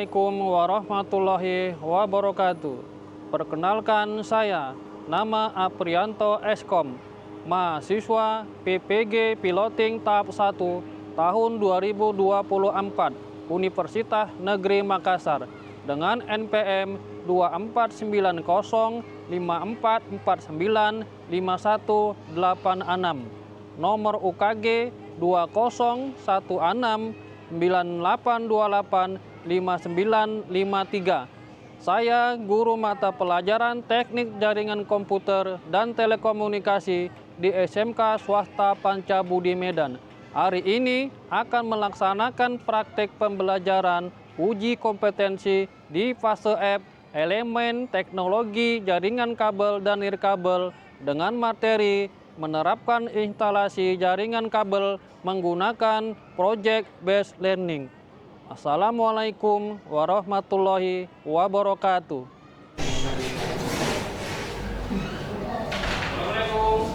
Assalamualaikum warahmatullahi wabarakatuh. Perkenalkan saya, nama Aprianto Eskom, mahasiswa PPG Piloting tahap 1 tahun 2024 Universitas Negeri Makassar dengan NPM 249054495186, nomor UKG 201698285953. Saya guru mata pelajaran Teknik Jaringan Komputer dan Telekomunikasi di SMK Swasta Pancabudi Medan. Hari ini akan melaksanakan praktek pembelajaran uji kompetensi di fase F, elemen teknologi jaringan kabel dan nirkabel dengan materi menerapkan instalasi jaringan kabel menggunakan Project Based Learning. Assalamualaikum warahmatullahi wabarakatuh. Assalamualaikum.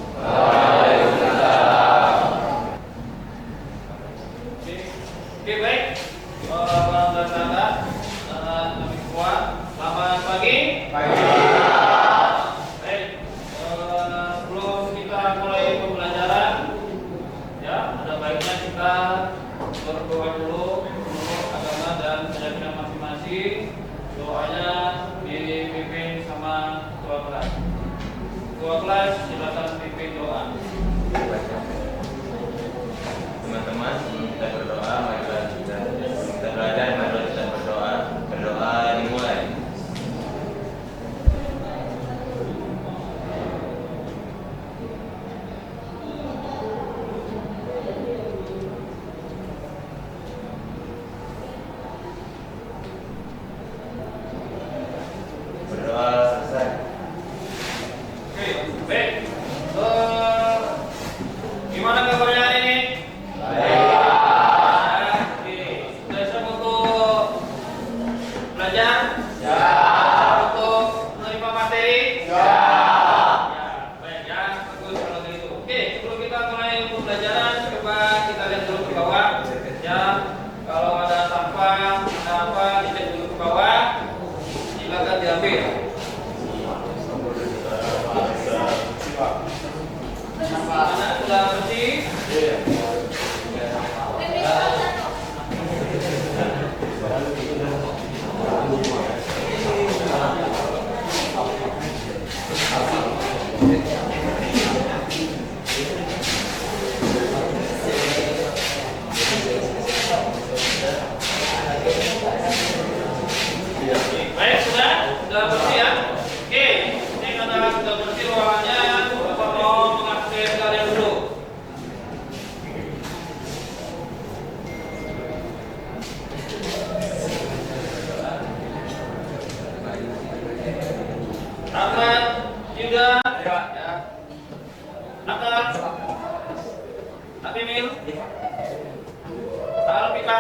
Oke, baik. Selamat pagi. Baik. Sebelum kita mulai pembelajaran, ya, ada baiknya kita berdoa dulu menurut agama dan keyakinan masing-masing. Doanya dipimpin sama ketua kelas. Ketua kelas silakan pimpin doa. Teman-teman, kita berdoa, marilah kita belajar, marilah kita berdoa. Berdoa dimulai. Berdoa selesai. Oke, baik. Gimana kabarnya hari ini? Oke, sudah siap untuk belajar? Ya. Untuk menerima materi? Ya. Ya, baik ya, bagus kalau begitu. Oke, sebelum kita mulai pembelajaran, coba kita lihat dulu ke bawah. Ya, kalau ada sampah, ada apa, dicek dulu ke bawah. Silakan diambil. Anak sudah bersih? Baik, sudah bersih ya. Oke, ini karena sudah bersih ruangannya, Bapak mau mengakses kalian dulu. Ahmad, Yuda, ya. Nakal, Abimil, Alpika,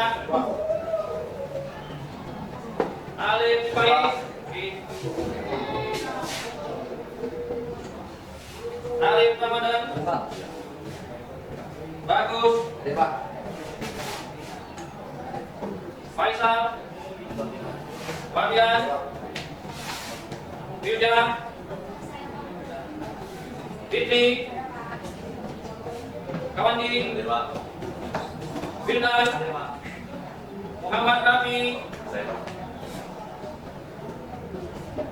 Alif, Faiz, Alif, Ramadan, Bagus, Faisal, Fabian, Firda, Fitri, Kawandi, Firdaus, Muhammad Rafi,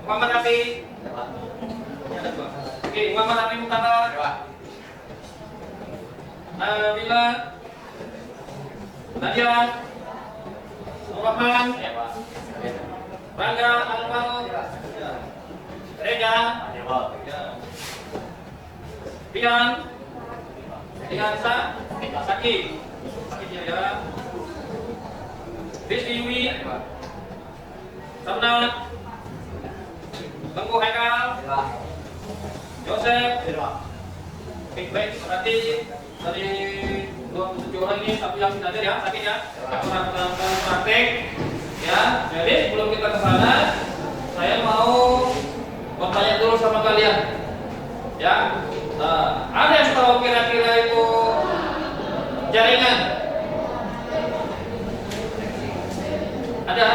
Muhammad Rafi, oke, Muhammad Rafi Mukhtar, Bila, Nadia, Rahman, Rangga, Alvaro, Rega, Pian, Saki, ya, Rizky Yui, Sabna, Bangku Haikal, Joseph. Baik, berarti dari 27 orang ini satu yang sudah ada ya, sakit ya. Orang praktek ya. Jadi sebelum kita ke sana, saya mau bertanya dulu sama kalian. Ya. Ada yang tahu kira-kira itu jaringan? Ada?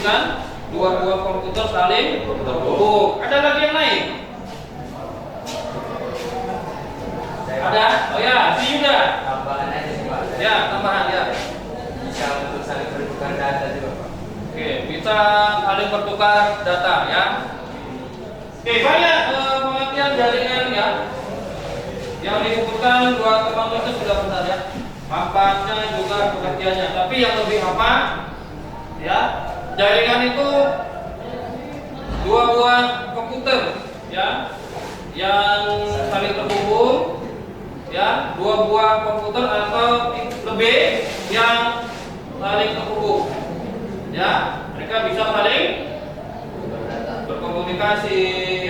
memungkinkan dua buah komputer saling terhubung. Ada lagi yang lain? Ada? Oh ya, si Yuda. Tambahan aja sih Pak. Ya, tambahan ya. Bisa untuk saling bertukar data juga Pak. Oke, bisa saling bertukar data ya. Oke, banyak pengertian jaringan ya. Yang disebutkan 2,7 itu sudah benar ya. Manfaatnya juga pengertiannya. Tapi yang lebih apa? Ya, jaringan itu dua buah komputer ya, yang saling terhubung ya, dua buah komputer atau lebih yang saling terhubung ya. Mereka bisa saling berkomunikasi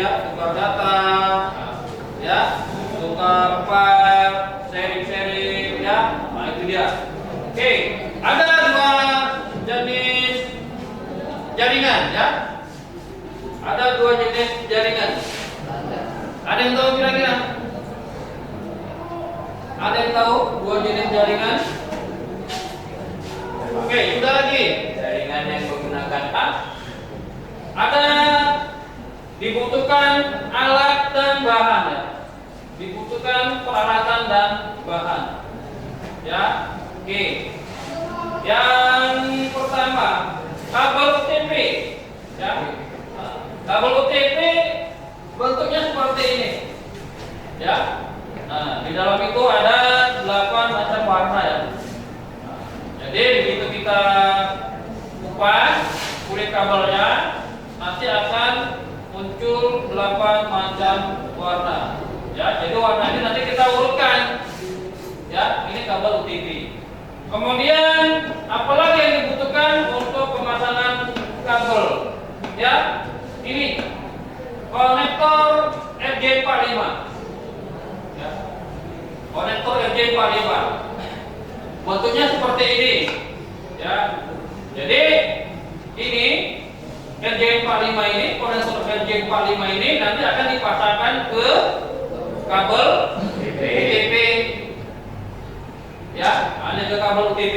ya, tukar data ya, tukar file, sharing ya. Nah, itu dia. Oke, ada dua jenis jaringan ya. Ada dua jenis jaringan. Ada yang tahu kira-kira? Ada yang tahu dua jenis jaringan? Oke, sudah lagi. Jaringan yang menggunakan apa? Ada dibutuhkan alat dan bahan ya. Dibutuhkan peralatan dan bahan. Ya. Oke. Yang pertama, kabel UTP. Ya. Kabel UTP bentuknya seperti ini. Ya. Nah, di dalam itu ada 8 macam warna ya. Jadi begitu kita kupas kulit kabelnya, nanti akan muncul 8 macam warna. Ya, jadi warna ini nanti kita urutkan. Ya, ini kabel UTP. Kemudian apalagi yang dibutuhkan untuk pemasangan kabel? Ya, ini konektor RJ45. Ya, konektor RJ45. Bentuknya seperti ini. Ya, jadi ini RJ45 ini, konektor RJ45 ini nanti akan dipasangkan ke kabel UTP. Ya, hanya ke kabel UTP.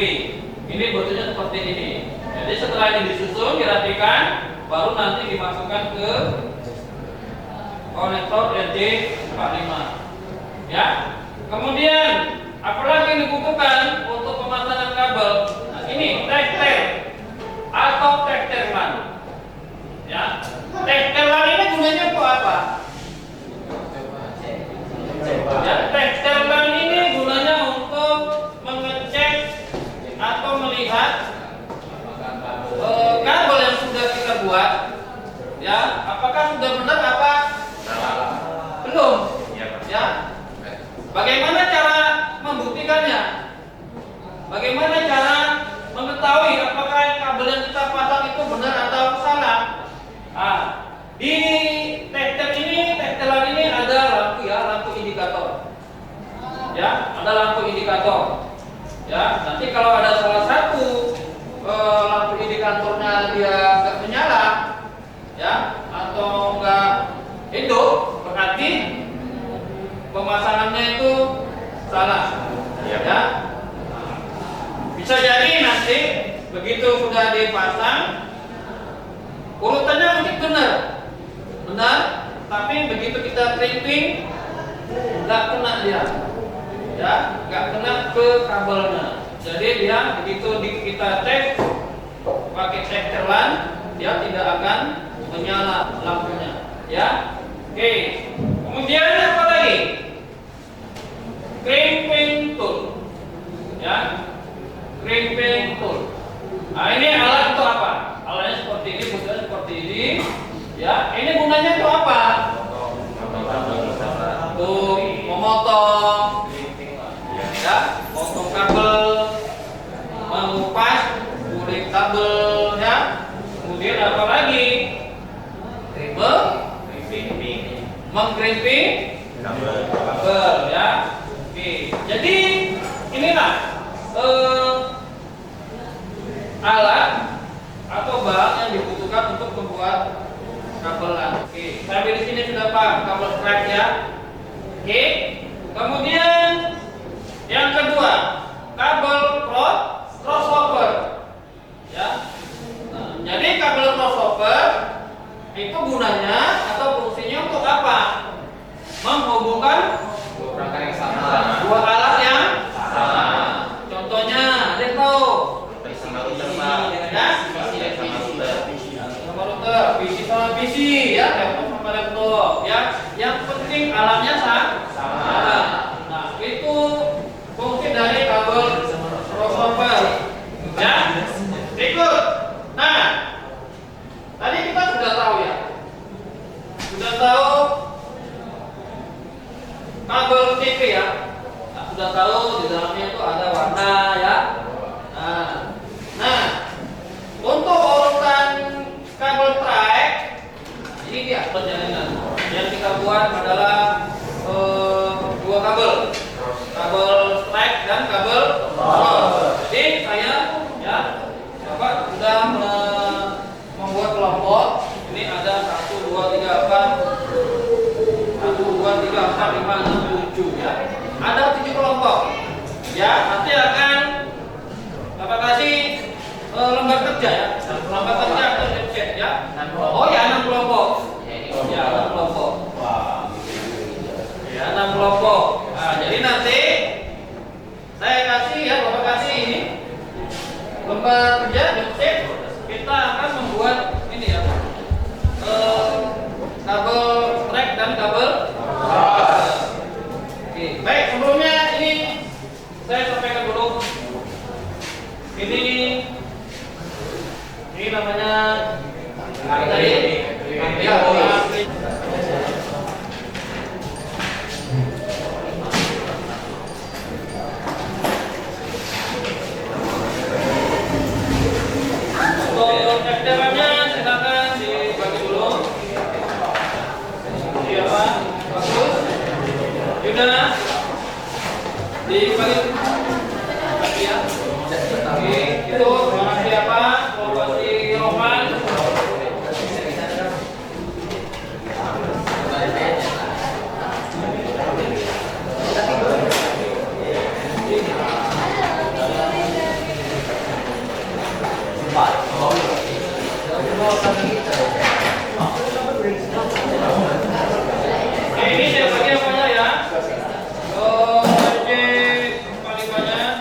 Ini bentuknya seperti ini. Jadi setelah ini disusun, dirapikan, baru nanti dimasukkan ke konektor RJ45. Ya. Kemudian apalagi yang dibutuhkan untuk pemasangan kabel? Nah, ini tektel atau tektelan. Ya. Tektelan ini gunanya untuk apa? Ya, tektelan ini gunanya untuk mengecek atau melihat kabel yang sudah kita buat, ya, apakah sudah benar apa belum? Ya. Bagaimana cara membuktikannya? Bagaimana cara mengetahui apakah kabel yang kita pasang itu benar atau salah? Di tektelan ini ada lampu ya, lampu indikator. Ya, ada lampu indikator. Ya, nanti kalau ada salah satu lampu indikatornya dia nggak menyala, ya, atau nggak hidup, berarti pemasangannya itu salah. Ya. Bisa jadi nanti begitu sudah dipasang, urutannya mungkin benar, tapi begitu kita crimping nggak kena dia, ya, nggak kena ke kabelnya. Jadi dia begitu kita cek pakai tektelan, dia tidak akan menyala lampunya, ya. Oke. Kemudian apa lagi? Crimping tool, ya, crimping tool. Nah, ini alat untuk apa? Alatnya seperti ini, bentuknya seperti ini, ya. Ini gunanya untuk apa? Untuk memotong, ya, potong kabel, mengupas kulit kabel, ya. Kemudian apa lagi? Mengkrimping kabel, ya. Oke. Jadi inilah alat atau bahan yang dibutuhkan untuk membuat kabelan. Oke. Sampai di sini sudah paham kabel strap ya. Oke. Kemudian yang kedua, kabel crossover. Ya. Nah, jadi kabel itu gunanya atau fungsinya untuk apa? Menghubungkan Rangka yang sama. dua alat yang sama. Contohnya, ada yang tahu? Sama router, Pak. Ya? Sama router. Sama router, PC sama PC, ya, laptop sama laptop, ya. Yang penting alatnya sama. Nah, itu fungsi dari kabel crossover. Ya, berikut. Nah, tadi kita sudah tahu ya, sudah tahu kabel TV ya. Nah, sudah tahu di dalamnya itu ada warna ya. Nah, untuk urutan kabel track, ini dia perjalanan yang kita buat adalah dua kabel track dan kabel cross. Jadi saya ya, Bapak sudah membuat kelompok. Ini ada 1, 2, 3, 4, 1, 2, 3, 4, 5, 6, 7 ya. Ada 7 kelompok. Ya, nanti akan Bapak kasih lembar kerja ya. Lembar kerja atau chat ya. Oh ya, 6 kelompok. Ya, 6 kelompok. Ya, 6 kelompok. Nah, jadi nanti saya kasih ya, Bapak kasih ini lembar kerja chat. Kita akan membuat ini ya. Kabel track dan kabel. Oke, baik, sebelumnya ini saya sampaikan dulu. Ini namanya tadi ya, untuk FTP-nya silakan dibagi dulu. Siapa? Bagus. Yuda dibagi lagi ya. Oke, itu mana siapa? Kalau si Roman. Ini saya bagi apanya ya? Paling banyak.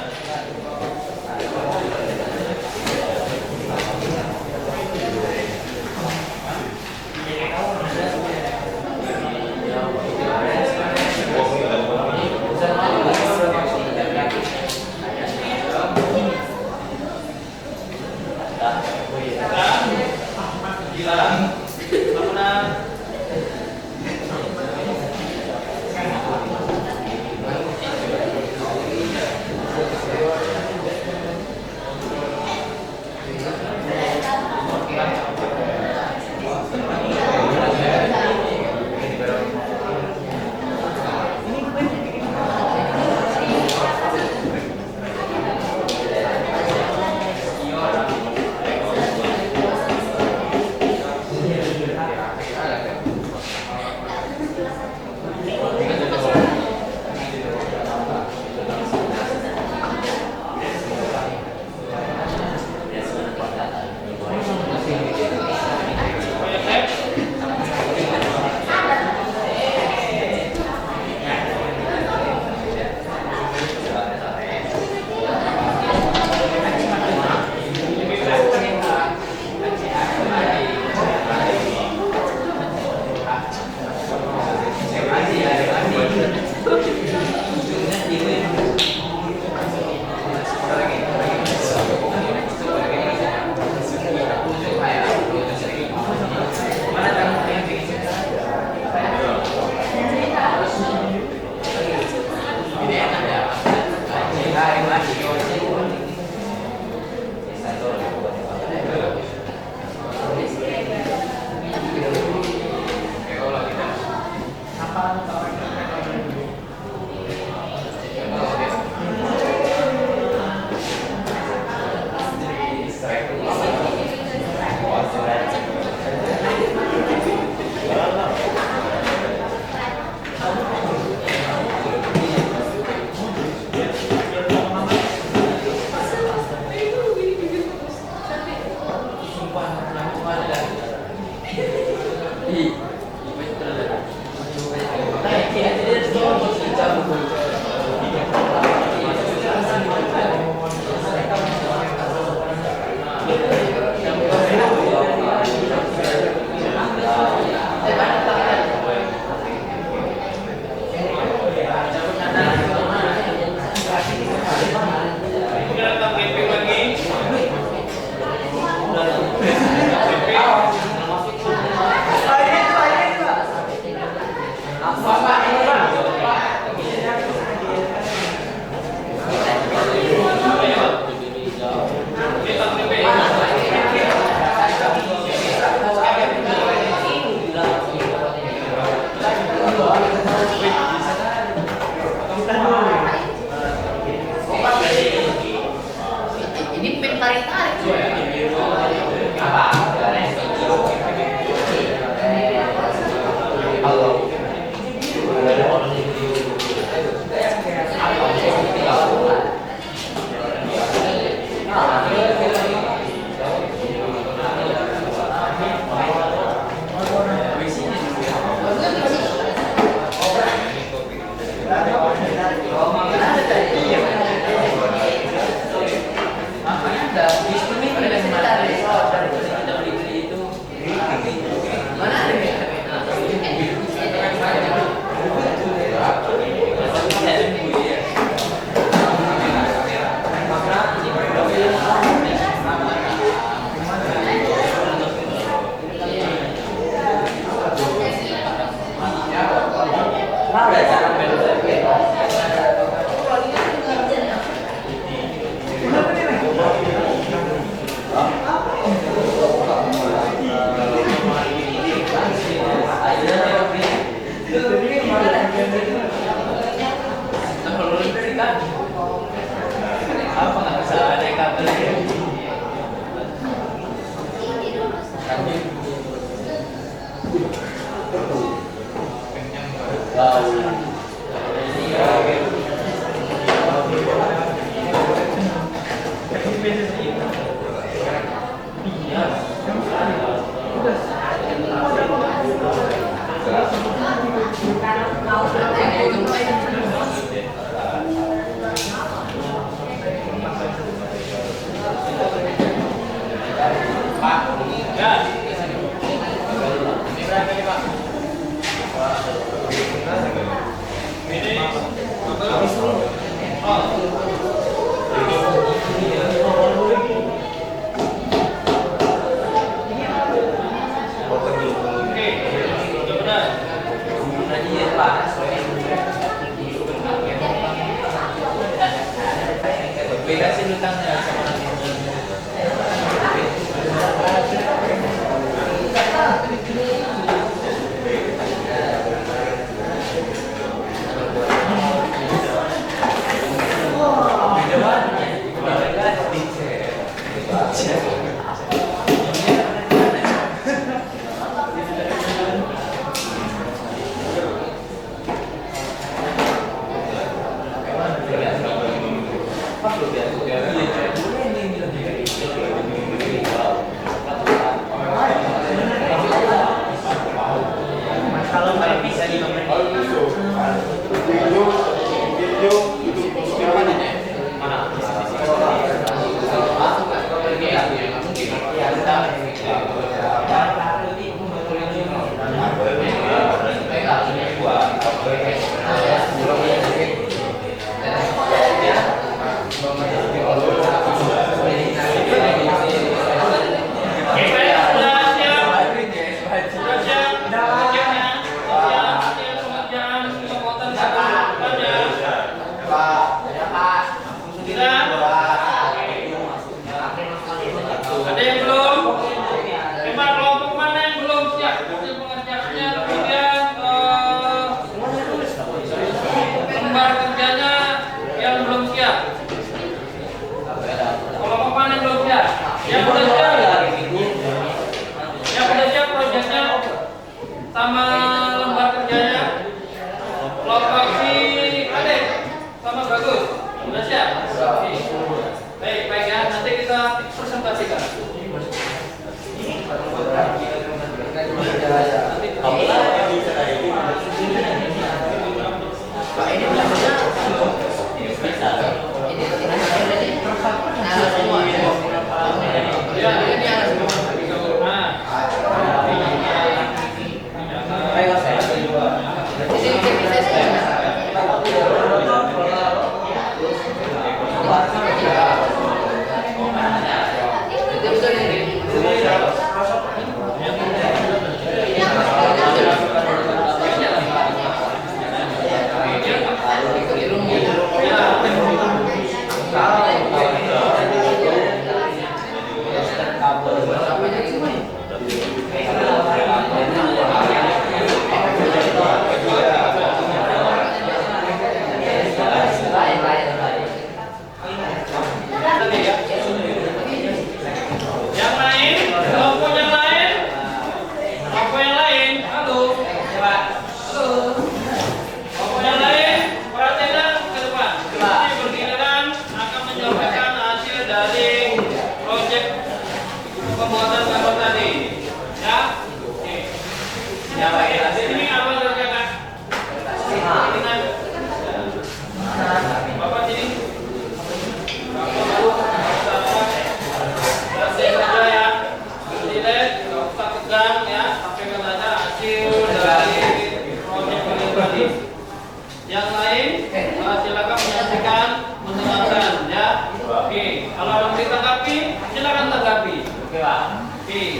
Oke,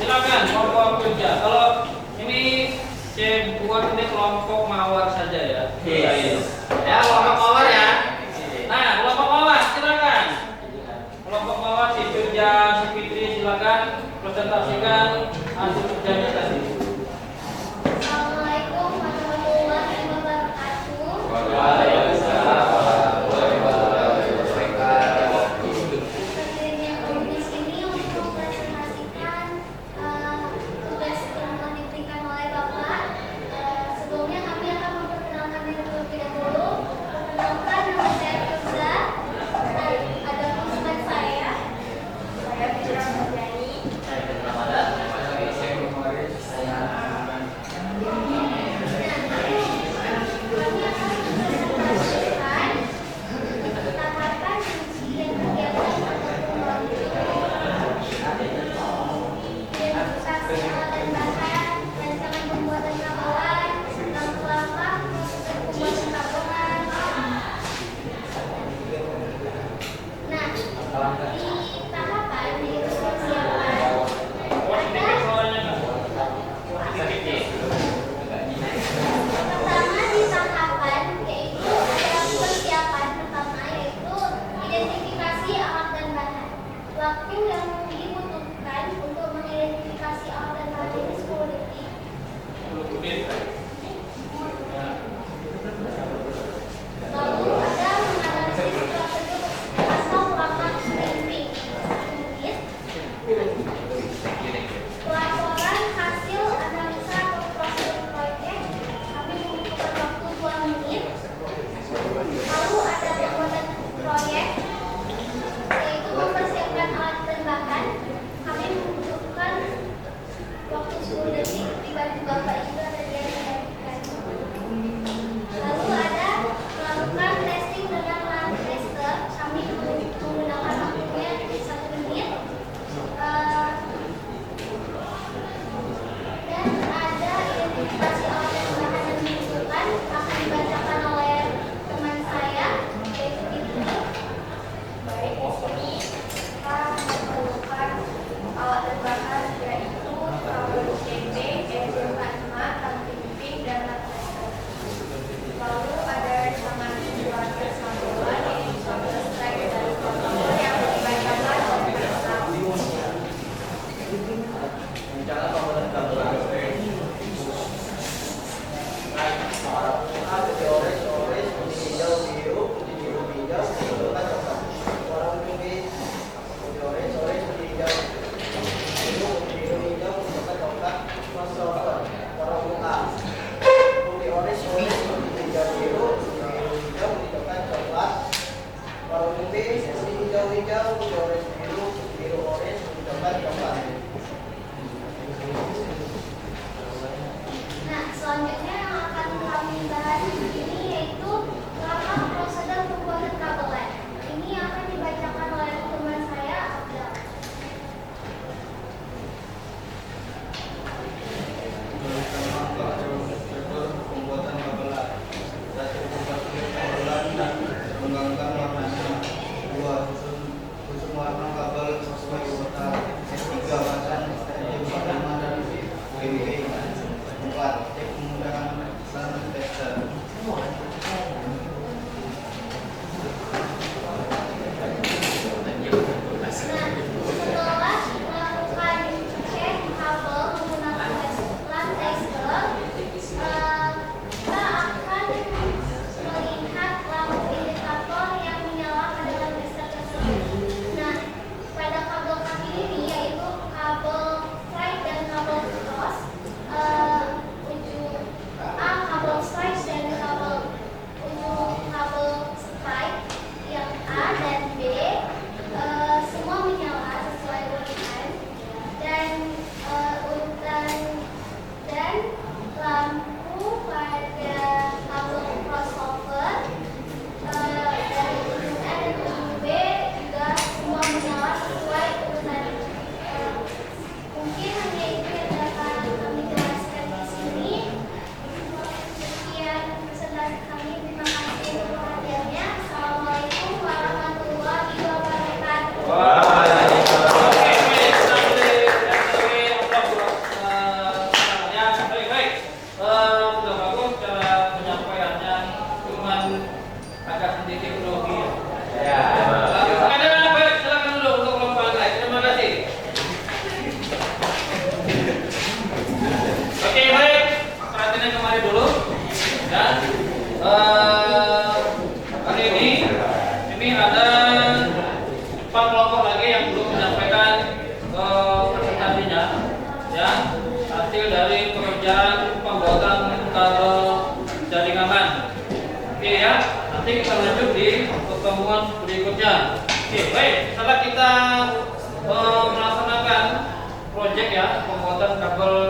silakan kelompok kerja. Kalau ini saya buat ini kelompok mawar saja ya. Ya, kelompok mawar ya. Nah, kelompok mawar silakan. Kelompok mawar si Firja, si Fitri silakan presentasikan hasil kerjanya tadi. Assalamualaikum warahmatullahi wabarakatuh. Waalaikumsalam warahmatullahi wabarakatuh. Hadirnya di sini untuk mempresentasikan tugas yang telah diberikan oleh Bapak. Sebelumnya kami akan memperkenalkan diri terlebih dahulu. Perkenalkan, nama saya Firza. Ada pasukan saya. Saya Fitra Murjani. Ya. Oke, baik. Setelah kita melaksanakan proyek ya, pembuatan kabel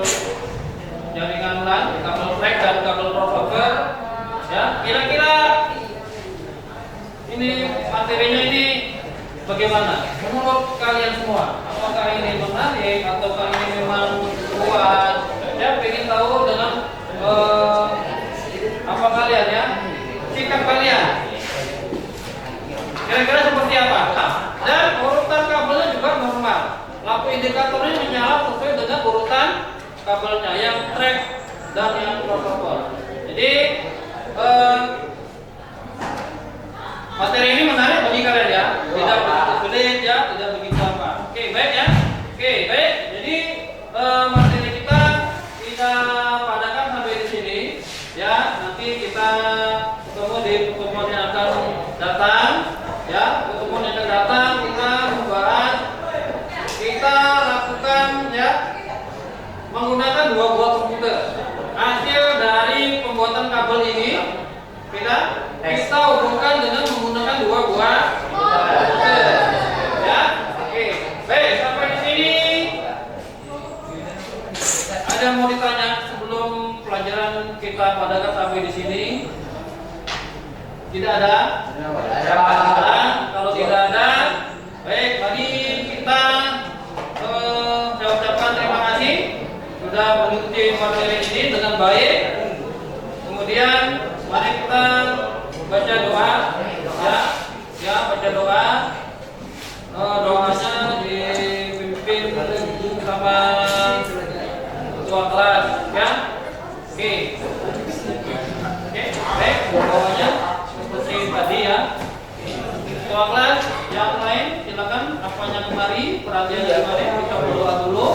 jaringan LAN, kabel flag dan kabel crossover, ya. Kira-kira ini materinya ini bagaimana? Menurut kalian semua, apakah ini menarik ataukah ini memang kuat? Ya, pengen tahu dengan apa kalian ya? Sikap kalian. Kira-kira seperti apa? Nah, dan urutan kabelnya juga normal. Lampu indikatornya menyala sesuai dengan urutan kabelnya yang track dan yang crossover. Jadi materi ini menarik bagi kalian ya, tidak begitu sulit ya, tidak begitu apa. Oke, baik ya. Oke, baik. Jadi materi kita padakan sampai di sini ya. Nanti kita ketemu di pertemuan yang akan datang ya. Pertemuan yang akan datang kita membahas, kita lakukan ya menggunakan dua buah komputer. Hasil dari pembuatan kabel ini kita hubungkan dengan menggunakan dua buah komputer. Ya, oke. Baik, sampai di sini. Ada yang mau ditanya sebelum pelajaran kita padakan sampai di sini? Tidak ada? Kalau tidak ada, baik. Mari kita saya ucapkan terima kasih sudah mengikuti materi ini dengan baik. Kemudian mari kita baca doa ya baca doa. Doanya dipimpin sama ketua kelas ya. Oke, baik, doanya seperti tadi ya. Ketua kelas yang lain silakan, apanya kemari, perhatiannya kemari, kita berdoa dulu.